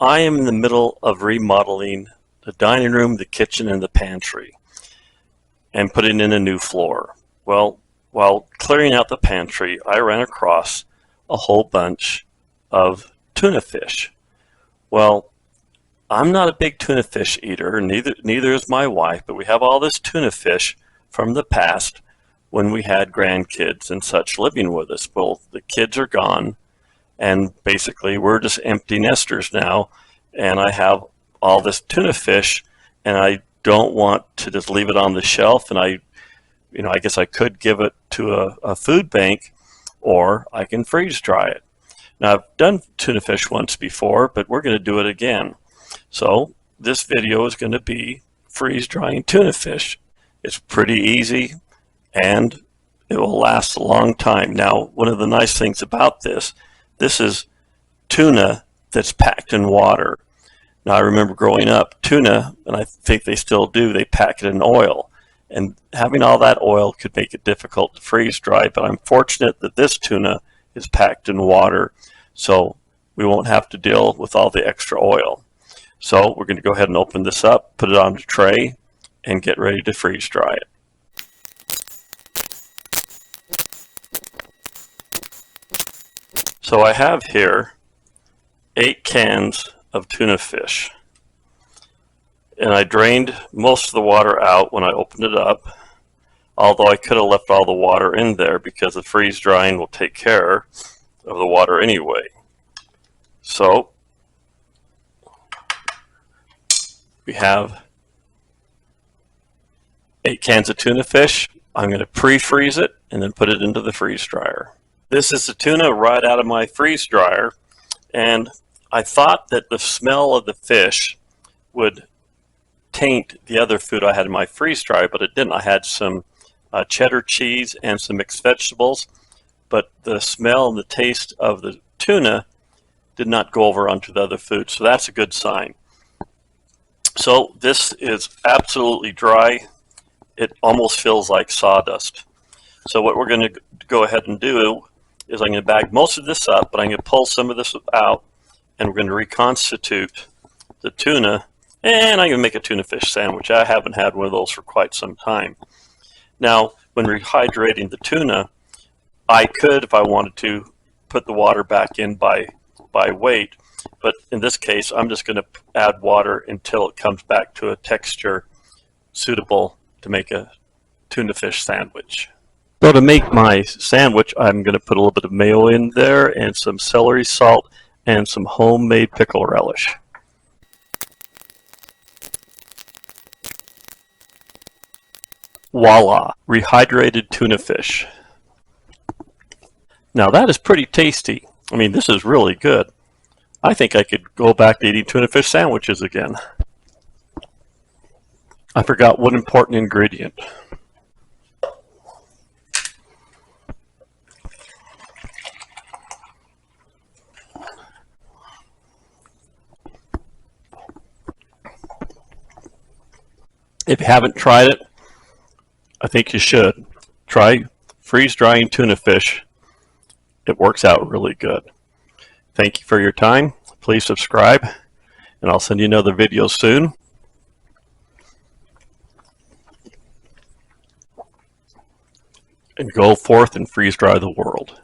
I am in the middle of remodeling the dining room, the kitchen, and the pantry and putting in a new floor. Well, while clearing out the pantry, I ran across a whole bunch of tuna fish. Well, I'm not a big tuna fish eater, neither is my wife, but we have all this tuna fish from the past when we had grandkids and such living with us. Well, the kids are gone, and basically we're just empty nesters now, and I have all this tuna fish, and I don't want to just leave it on the shelf, and I guess I could give it to a food bank, or I can freeze dry it. Now, I've done tuna fish once before, but we're going to do it again. So this video is going to be freeze drying tuna fish. It's pretty easy and it will last a long time. Now, one of the nice things about this is tuna that's packed in water. Now, I remember growing up, tuna, and I think they still do, they pack it in oil. And having all that oil could make it difficult to freeze dry, but I'm fortunate that this tuna is packed in water, so we won't have to deal with all the extra oil. So we're going to go ahead and open this up, put it on the tray, and get ready to freeze dry it. So I have here 8 cans of tuna fish. And I drained most of the water out when I opened it up, although I could have left all the water in there because the freeze drying will take care of the water anyway. So we have 8 cans of tuna fish. I'm going to pre-freeze it and then put it into the freeze dryer. This is the tuna right out of my freeze dryer, and I thought that the smell of the fish would taint the other food I had in my freeze dryer, but it didn't. I had some cheddar cheese and some mixed vegetables, but the smell and the taste of the tuna did not go over onto the other food, so that's a good sign. So this is absolutely dry. It almost feels like sawdust. So what we're going to go ahead and do is I'm going to bag most of this up, but I'm going to pull some of this out, and we're going to reconstitute the tuna, and I'm going to make a tuna fish sandwich. I haven't had one of those for quite some time. Now, when rehydrating the tuna, I could, if I wanted to, put the water back in by weight, but in this case, I'm just going to add water until it comes back to a texture suitable to make a tuna fish sandwich. So to make my sandwich, I'm going to put a little bit of mayo in there and some celery salt and some homemade pickle relish. Voila, rehydrated tuna fish. Now that is pretty tasty. I mean, this is really good. I think I could go back to eating tuna fish sandwiches again. I forgot one important ingredient. If you haven't tried it, I think you should. Try freeze drying tuna fish. It works out really good. Thank you for your time. Please subscribe, and I'll send you another video soon. And go forth and freeze dry the world.